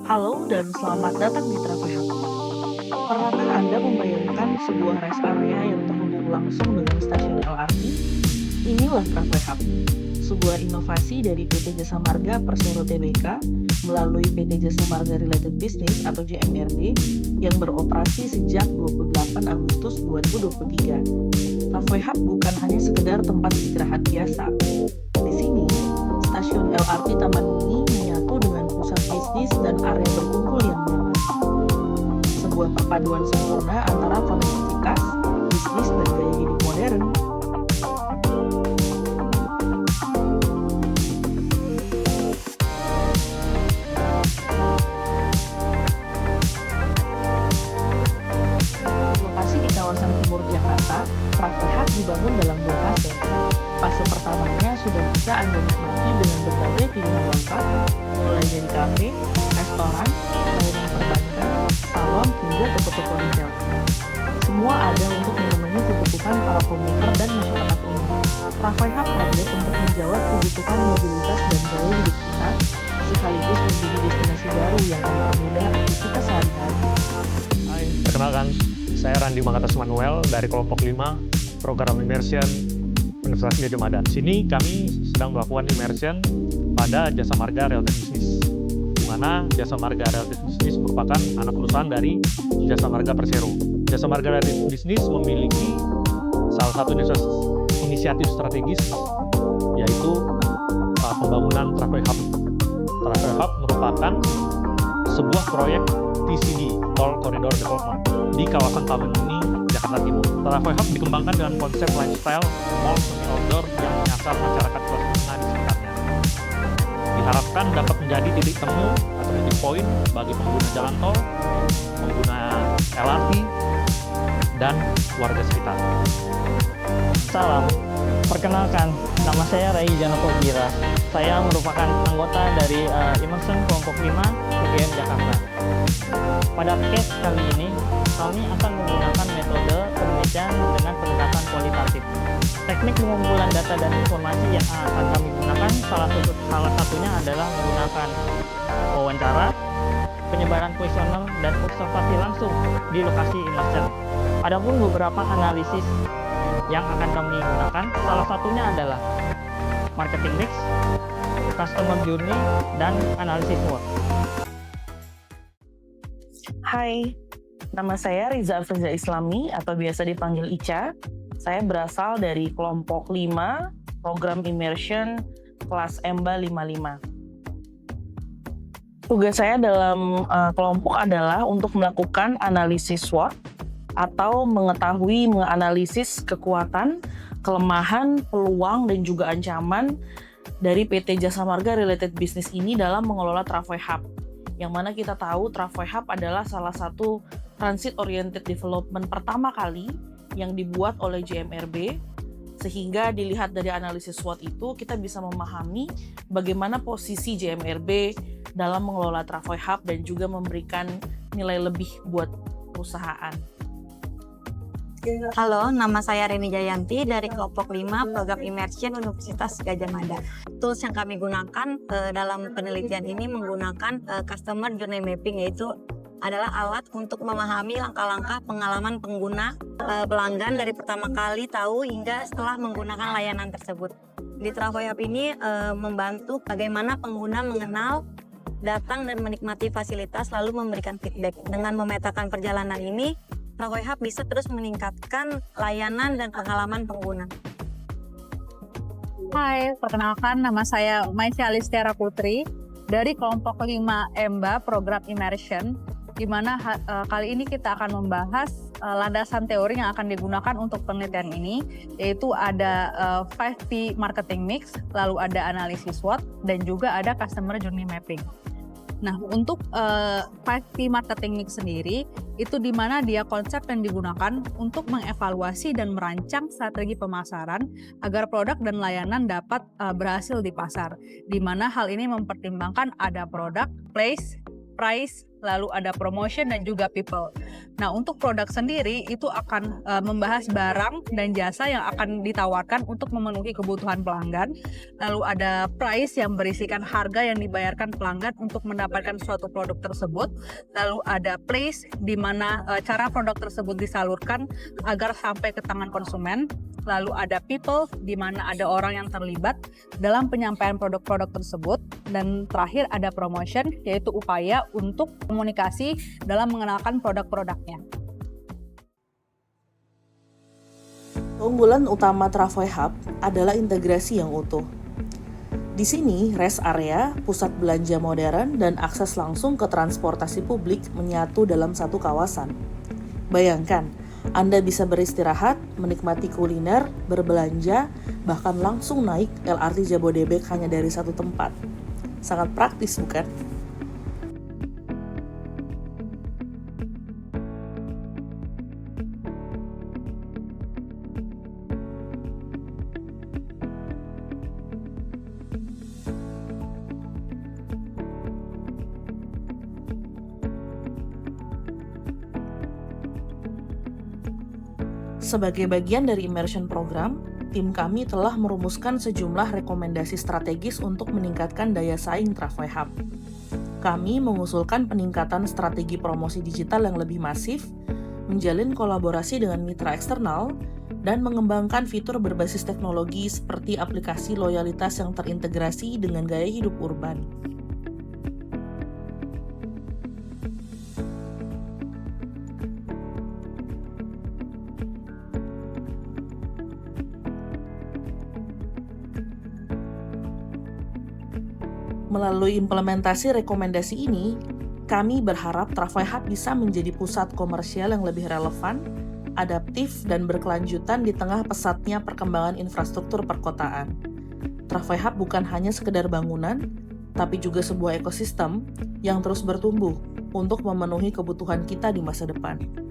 Halo dan selamat datang di Travel Hub. Pernahkah Anda membayangkan sebuah rest area yang terhubung langsung dengan stasiun LRT? Inilah Travel Hub, sebuah inovasi dari PT Jasa Marga Persero Tbk melalui PT Jasa Marga Related Business atau JMRD yang beroperasi sejak 28 Agustus 2023. Travel Hub bukan hanya sekedar tempat istirahat biasa. Di sini, stasiun LRT Taman Mini menyatu dengan pusat bisnis dan area berkumpul yang nyaman. Sebuah perpaduan sempurna antara konektivitas, bisnis, dan gaya hidup modern. Lokasi di kawasan timur Jakarta, Travel Hub dibangun dalam 2 fase. Fase pertamanya sudah bisa Anda nikmati dengan berbagai pilihan lengkap, mulai dari kafe, restoran, layanan perbankan, salon, hingga toko-toko retail. Semua ada untuk memenuhi kebutuhan para komuter dan masyarakat umum. Travel Hub hadir untuk menjawab kebutuhan mobilitas dan gaya hidup kita, sekaligus menjadi destinasi baru yang mempermudah aktivitas sehari-hari. Hai, perkenalkan, saya Randi Makatas Manuel dari kelompok 5 program immersion Universitas Gadjah Mada. Di sini kami sedang melakukan immersion pada Jasa Marga Related Business, di mana Jasa Marga Related Business merupakan anak perusahaan dari Jasa Marga Persero. Jasa Marga Related Business memiliki salah satu inisiatif strategis, yaitu pembangunan Travel Hub. Travel Hub merupakan sebuah proyek TCD, Tol Corridor Development, di kawasan Taman Mini, Jakarta Timur. Travel Hub dikembangkan dengan konsep lifestyle, mall semi outdoor yang menyasar masyarakat kelas menengah di sekitarnya. Diharapkan dapat menjadi titik temu atau titik poin bagi pengguna jalan tol, pengguna LRT, dan warga sekitar. Salam, perkenalkan, nama saya Rai Janoko Gira. Saya merupakan anggota dari Immersion Kelompok 5 UGM Jakarta. Pada case kali ini, kami akan menggunakan metode penelitian dengan pendekatan kualitatif. Teknik pengumpulan data dan informasi yang akan kami gunakan salah satunya adalah menggunakan wawancara, penyebaran kuesioner, dan observasi langsung di lokasi immersion. Adapun beberapa analisis yang akan kami gunakan, salah satunya adalah marketing mix, customer journey, dan analisis SWOT. Hai, nama saya Riza Afrizah Islami atau biasa dipanggil Ica. Saya berasal dari kelompok 5 program immersion kelas EMBA 55. Tugas saya dalam kelompok adalah untuk melakukan analisis SWOT atau menganalisis kekuatan, kelemahan, peluang, dan juga ancaman dari PT Jasa Marga Related Business ini dalam mengelola Travel Hub. Yang mana kita tahu Travel Hub adalah salah satu transit oriented development pertama kali yang dibuat oleh JMRB, sehingga dilihat dari analisis SWOT itu kita bisa memahami bagaimana posisi JMRB dalam mengelola Travel Hub dan juga memberikan nilai lebih buat perusahaan. Halo, nama saya Reni Jayanti dari kelompok 5 program Immersion Universitas Gadjah Mada. Tools yang kami gunakan dalam penelitian ini menggunakan Customer Journey Mapping, yaitu adalah alat untuk memahami langkah-langkah pengalaman pengguna pelanggan dari pertama kali tahu hingga setelah menggunakan layanan tersebut. Di Travel Hub ini membantu bagaimana pengguna mengenal, datang dan menikmati fasilitas lalu memberikan feedback. Dengan memetakan perjalanan ini, Travel Hub bisa terus meningkatkan layanan dan pengalaman pengguna. Hai, perkenalkan nama saya Maisya Alistiara Putri dari kelompok 5 EMBA program Immersion, di mana kali ini kita akan membahas landasan teori yang akan digunakan untuk penelitian ini, yaitu ada 5P marketing mix, lalu ada analisis SWOT, dan juga ada customer journey mapping. Nah, untuk 5P marketing mix sendiri, itu di mana dia konsep yang digunakan untuk mengevaluasi dan merancang strategi pemasaran agar produk dan layanan dapat berhasil di pasar. Di mana hal ini mempertimbangkan ada produk, place, price, lalu ada promotion dan juga people. Nah, untuk produk sendiri itu akan membahas barang dan jasa yang akan ditawarkan untuk memenuhi kebutuhan pelanggan. Lalu ada price yang berisikan harga yang dibayarkan pelanggan untuk mendapatkan suatu produk tersebut. Lalu ada place di mana cara produk tersebut disalurkan agar sampai ke tangan konsumen. Lalu ada people, di mana ada orang yang terlibat dalam penyampaian produk-produk tersebut. Dan terakhir ada promotion, yaitu upaya untuk komunikasi dalam mengenalkan produk-produknya. Keunggulan utama Travoy Hub adalah integrasi yang utuh. Di sini, rest area, pusat belanja modern, dan akses langsung ke transportasi publik menyatu dalam satu kawasan. Bayangkan, Anda bisa beristirahat, menikmati kuliner, berbelanja, bahkan langsung naik LRT Jabodebek hanya dari satu tempat. Sangat praktis, bukan? Sebagai bagian dari immersion program, tim kami telah merumuskan sejumlah rekomendasi strategis untuk meningkatkan daya saing Travoy Hub. Kami mengusulkan peningkatan strategi promosi digital yang lebih masif, menjalin kolaborasi dengan mitra eksternal, dan mengembangkan fitur berbasis teknologi seperti aplikasi loyalitas yang terintegrasi dengan gaya hidup urban. Melalui implementasi rekomendasi ini, kami berharap Travoy Hub bisa menjadi pusat komersial yang lebih relevan, adaptif, dan berkelanjutan di tengah pesatnya perkembangan infrastruktur perkotaan. Travoy Hub bukan hanya sekedar bangunan, tapi juga sebuah ekosistem yang terus bertumbuh untuk memenuhi kebutuhan kita di masa depan.